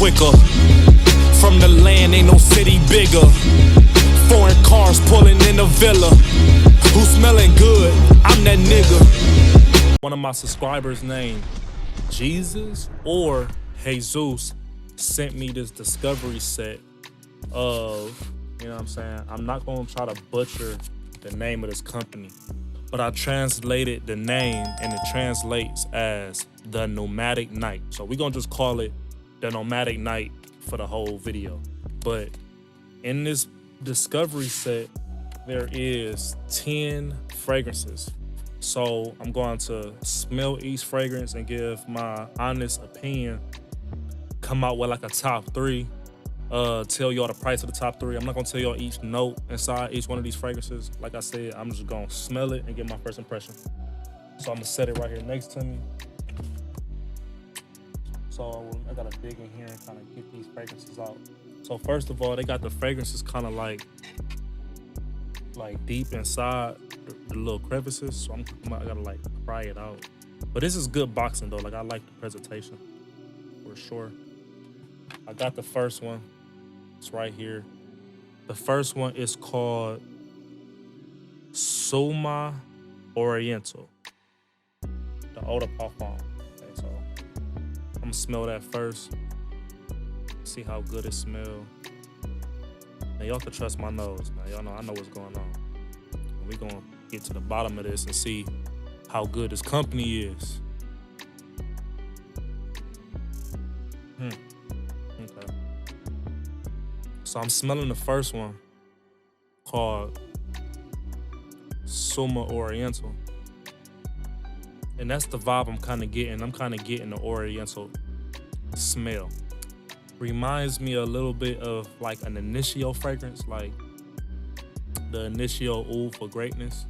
quicker. From the land, ain't no city bigger. Foreign cars pulling in the villa. Who's smelling good? I'm that nigga. One of my subscribers named Jesus or Jesus sent me this discovery set of, you know what I'm saying? I'm not gonna try to butcher the name of this company, but I translated the name and it translates as the Nomadic Night. So we're gonna just call it the Nomadic Night for the whole video. But in this discovery set, there is 10 fragrances. So I'm going to smell each fragrance and give my honest opinion, come out with like a top 3, tell y'all the price of the top 3. I'm not gonna tell y'all each note inside each one of these fragrances. Like I said, I'm just gonna smell it and give my first impression. So I'm gonna set it right here next to me. So I gotta dig in here and kind of get these fragrances out. So first of all, they got the fragrances kind of like deep inside the little crevices. So I gotta like pry it out. But this is good boxing though. Like I like the presentation for sure. I got the first one. It's right here. The first one is called Soma Oriental, the Eau de Parfum. Okay, so I'm gonna smell that first. See how good it smells. Now y'all can trust my nose. Now y'all know I know what's going on. And we gonna get to the bottom of this and see how good this company is. Okay. So I'm smelling the first one called Soma Oriental. And that's the vibe I'm kind of getting. I'm kind of getting the Oriental smell. Reminds me a little bit of like an Initio fragrance, like the Initio Oud for Greatness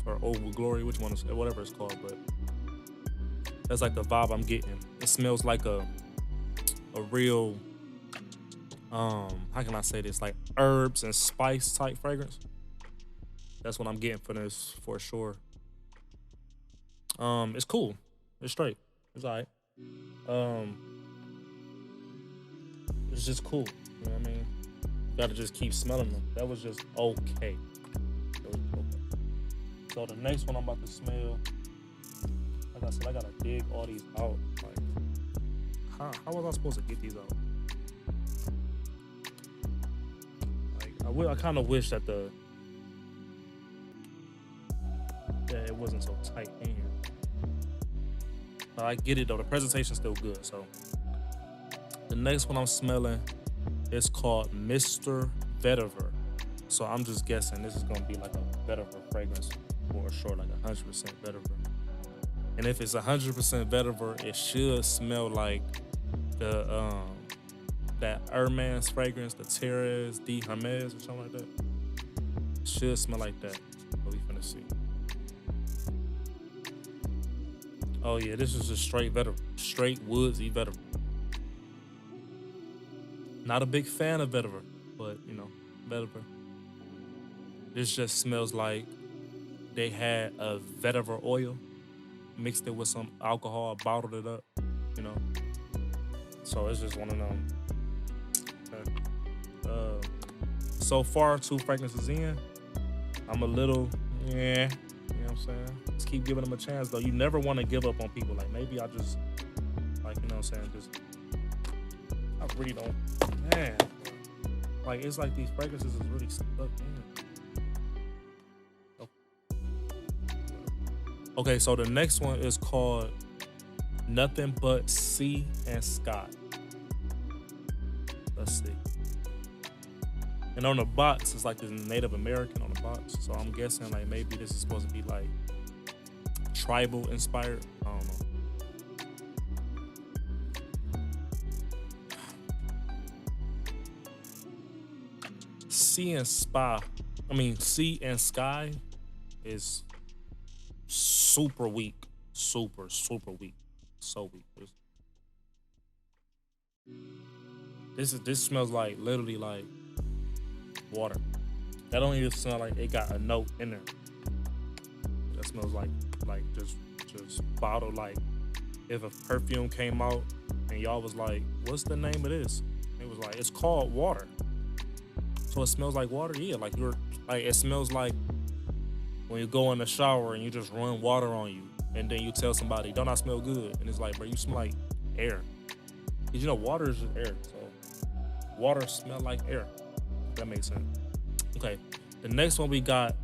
or Oud for Glory, which one is it, whatever it's called, but that's like the vibe I'm getting. It smells like a real, how can I say this, like herbs and spice type fragrance. That's what I'm getting for this for sure. It's cool. It's straight. It's all right. It's just cool. You know what I mean? You gotta just keep smelling them. That was just okay. So the next one I'm about to smell, like I said, I gotta dig all these out. Like, how was I supposed to get these out? Like, I kind of wish that it wasn't so tight in here. But I get it though. The presentation's still good. So the next one I'm smelling is called Mr. Vetiver. So I'm just guessing this is gonna be like a Vetiver fragrance for sure, like 100% Vetiver. And if it's 100% Vetiver, it should smell like the that Hermes fragrance, the Terres de Hermes or something like that. It should smell like that. What we finna see. Oh yeah, this is a straight Vetiver, straight woodsy Vetiver. Not a big fan of Vetiver, but you know, Vetiver. This just smells like they had a Vetiver oil, mixed it with some alcohol, bottled it up, you know. So it's just one of them. Okay. So far, 2 fragrances in, I'm a little, you know what I'm saying? Just keep giving them a chance though. You never want to give up on people. Like maybe I just, like, you know what I'm saying? Just, I really don't, man. Like it's like these fragrances is really stuck in. Okay, so the next one is called Nothing But Sea and Sky. Let's see. And on the box, it's like this Native American on the box. So I'm guessing like maybe this is supposed to be like tribal inspired. I don't know. Sea and Sky is super weak. Super weak. So weak. This smells like literally like water. That don't even smell like it got a note in there. That smells like just bottled like if a perfume came out and y'all was like, what's the name of this? It was like, it's called water. So it smells like water? Yeah, like it smells like when you go in the shower and you just run water on you and then you tell somebody, don't I smell good? And it's like, bro, you smell like air. Cause you know, water is just air. So water smell like air. If that makes sense. Okay, the next one we got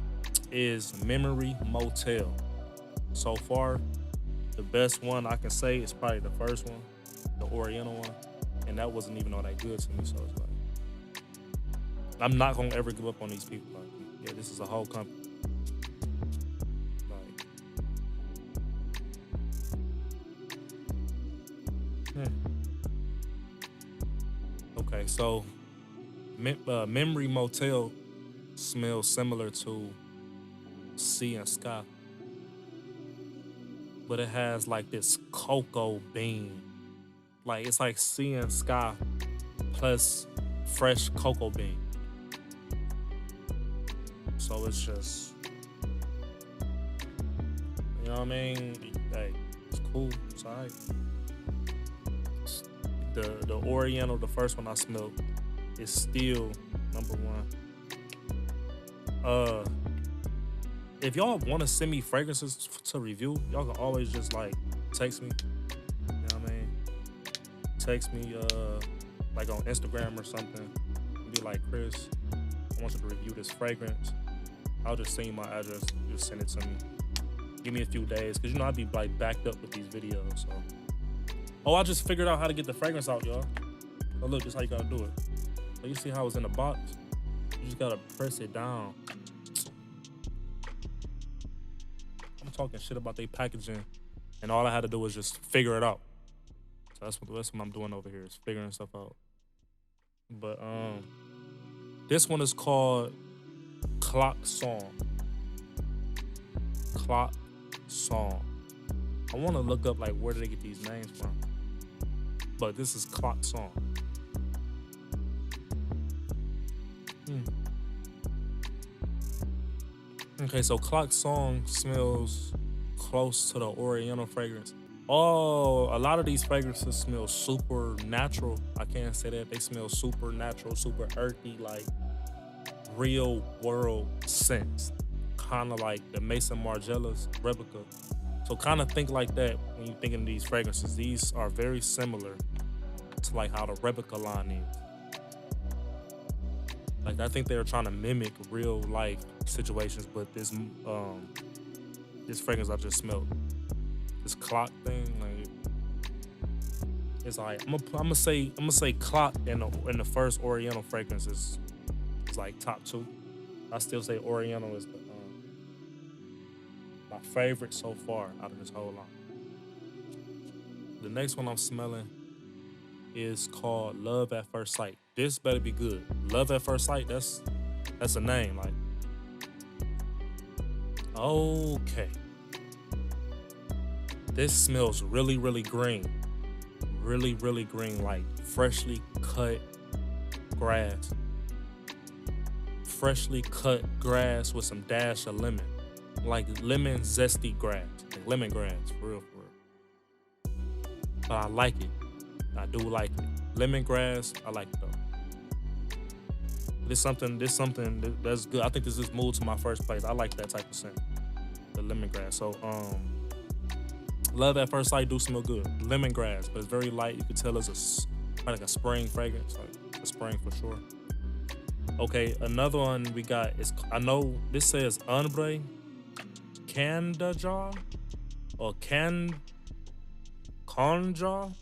is Memory Motel. So far, the best one I can say is probably the first one, the Oriental one. And that wasn't even all that good to me, so it's like, I'm not gonna ever give up on these people. Like, yeah, this is a whole company. Like, Okay, so Memory Motel smells similar to Sea and Sky, but it has like this cocoa bean. Like it's like Sea and Sky plus fresh cocoa bean. So it's just, you know what I mean? Hey, it's cool. It's alright. The Oriental, the first one I smelled, is still number one. If y'all want to send me fragrances to review, y'all can always just like text me. You know what I mean? Text me like on Instagram or something. Be like, Chris, I want you to review this fragrance. I'll just send you my address. Just send it to me. Give me a few days, cause you know I'd be like backed up with these videos. So, I just figured out how to get the fragrance out, y'all. So look, this is how you gotta do it. So you see how it's in the box? You just gotta press it down. I'm talking shit about their packaging, and all I had to do was just figure it out. So that's what I'm doing over here, is figuring stuff out. But this one is called Clock Song. Clock Song. I want to look up like where did they get these names from, but this is Clock Song. Okay, so Clock Song smells close to the Oriental fragrance. Oh, a lot of these fragrances smell super natural. I can't say that. They smell super natural, super earthy, like real world scents. Kind of like the Maison Margiela's replica. So kind of think like that when you're thinking of these fragrances. These are very similar to like how the replica line is. Like I think they were trying to mimic real life situations, but this fragrance I just smelled, this clock thing, like it's like I'm gonna say clock in the first Oriental fragrance is like top two. I still say Oriental is my favorite so far out of this whole line. The next one I'm smelling is called Love at First Sight. This better be good. Love at First Sight, that's a name. Like, okay. This smells really, really green. Really, really green, like freshly cut grass. Freshly cut grass with some dash of lemon. Like lemon zesty grass. Like lemongrass, for real. But I like it. I do like it. Lemongrass, I like it though. This something that's good. I think this is moved to my first place. I like that type of scent. The lemongrass. So Love at First Sight do smell good. Lemongrass, but it's very light. You can tell it's like a spring fragrance, like a spring for sure. Okay, another one we got is, I know this says Ombre Candaja or Conja,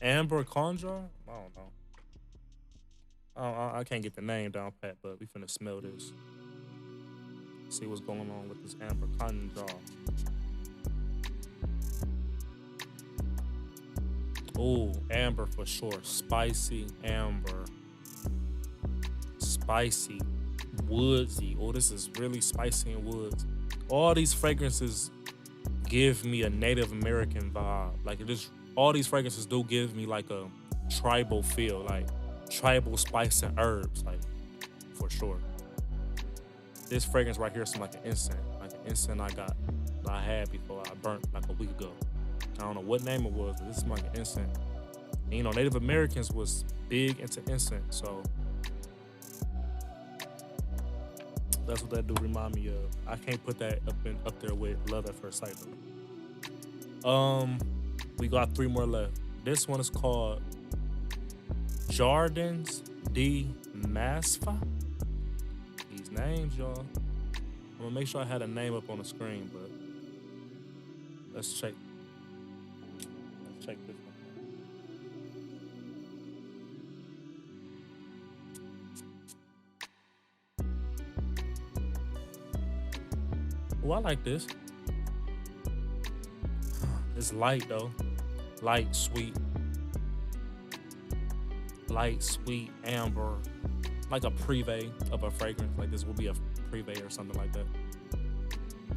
Amber Conja. I don't know. I can't get the name down pat, but we finna smell this. See what's going on with this Amber Conja. Oh, amber for sure. Spicy amber. Spicy, woodsy. Oh, this is really spicy and woods. All these fragrances give me a Native American vibe. Like all these fragrances do give me like a tribal feel, like tribal spice and herbs, like for sure. This fragrance right here smells like an incense I had before I burnt like a week ago. don't know what name it was, but this is like an incense. And, you know, Native Americans was big into incense, so that's what that do remind me of. I can't put that up there with Love at First Sight though. We got 3 more left. This one is called Jardins de Masfa. These names, y'all. I'm gonna make sure I had a name up on the screen, but let's check. Let's check this one. Oh, I like this. It's light though. Light, sweet. Light, sweet, amber. Like a privé of a fragrance. Like this will be a privé or something like that.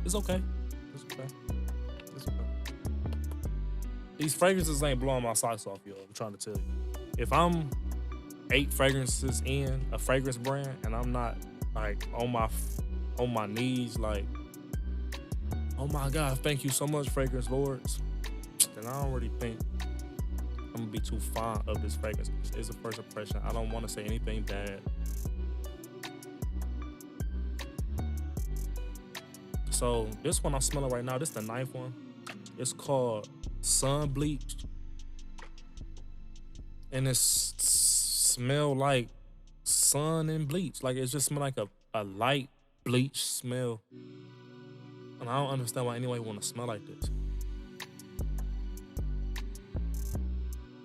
It's okay. It's okay. It's okay. These fragrances ain't blowing my socks off, yo. I'm trying to tell you. If I'm 8 fragrances in a fragrance brand and I'm not like on my knees, like, oh my God, thank you so much, fragrance lords, then I don't really think I'm gonna be too fond of this fragrance. It's a first impression. I don't want to say anything bad. So this one I'm smelling right now, this is the 9th one. It's called Sun Bleach. And it smell like sun and bleach. Like it just smell like a light bleach smell. And I don't understand why anyone want to smell like this.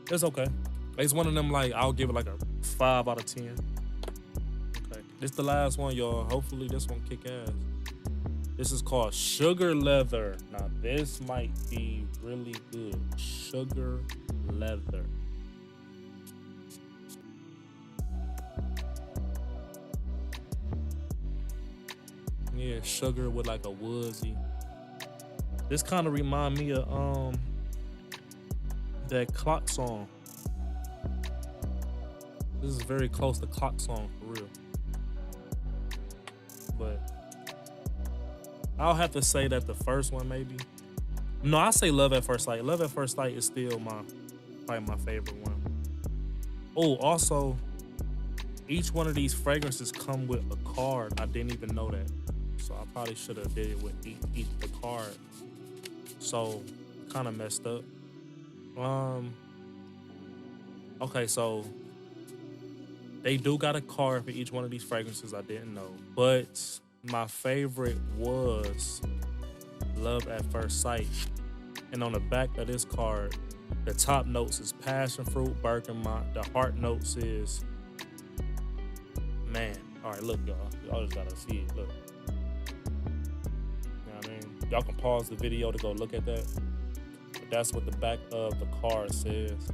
It's okay. It's one of them, like, I'll give it like a 5 out of 10. Okay. This the last one, y'all. Hopefully this one kick ass. This is called Sugar Leather. Now this might be really good. Sugar Leather. Yeah, sugar with like a woodsy. This kind of remind me of that Clock song. This is very close to Clock song for real. But I'll have to say that the first one maybe. No, I say Love at First Sight. Love at First Sight is still probably my favorite one. Oh, also, each one of these fragrances come with a card. I didn't even know that. So I probably should have did it with each the card. So kind of messed up. Okay, so they do got a card for each one of these fragrances. I didn't know, but my favorite was Love at First Sight. And on the back of this card, the top notes is passion fruit, bergamot. The heart notes is, man. All right, look, y'all. Y'all just gotta see it. Look. You know what I mean? Y'all can pause the video to go look at that. But that's what the back of the card says.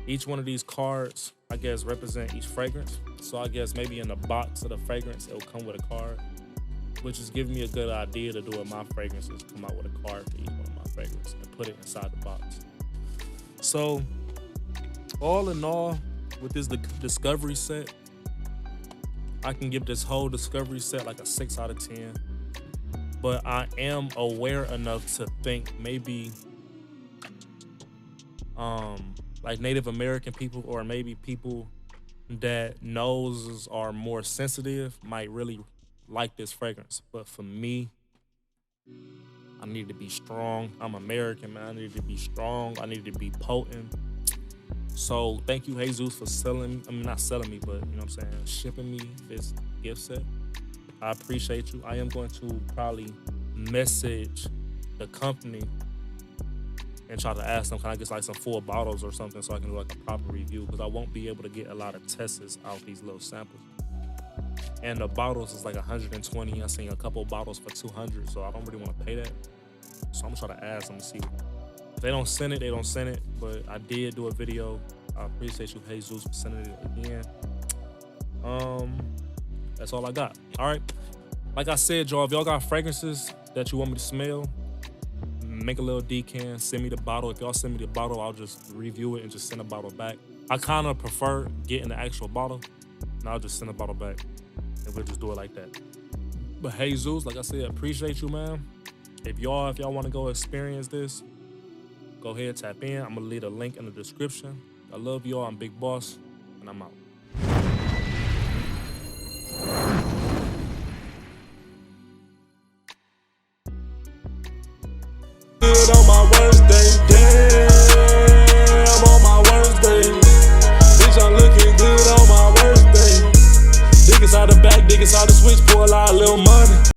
Each one of these cards, I guess, represent each fragrance. So I guess maybe in the box of the fragrance, it'll come with a card, which is giving me a good idea to do with my fragrances, come out with a card for each one of my fragrances and put it inside the box. So all in all, with this discovery set, I can give this whole discovery set like a 6 out of 10. But I am aware enough to think maybe like Native American people, or maybe people that noses are more sensitive, might really like this fragrance. But for me, I need to be strong. I'm American, man. I need to be strong. I need to be potent. So thank you, Jesus, for not selling me, but you know what I'm saying, shipping me this gift set. I appreciate you. I am going to probably message the company and try to ask them, can I get like some full bottles or something so I can do like a proper review, because I won't be able to get a lot of tests out these little samples. And the bottles is like 120. I seen a couple bottles for 200, so I don't really want to pay that. So I'm gonna try to ask them to see. If they don't send it, they don't send it. But I did do a video. I appreciate you, Jesus, for sending it again. That's all I got. All right. Like I said, y'all, if y'all got fragrances that you want me to smell, make a little decan, send me the bottle. If y'all send me the bottle, I'll just review it and just send a bottle back. I kind of prefer getting the actual bottle, and I'll just send a bottle back, and we'll just do it like that. But Jesus, like I said, appreciate you, man. If y'all want to go experience this, Go ahead, tap in. I'm gonna leave a link in the description. I love y'all. I'm Big Boss, and I'm out. Good on my worst day, damn.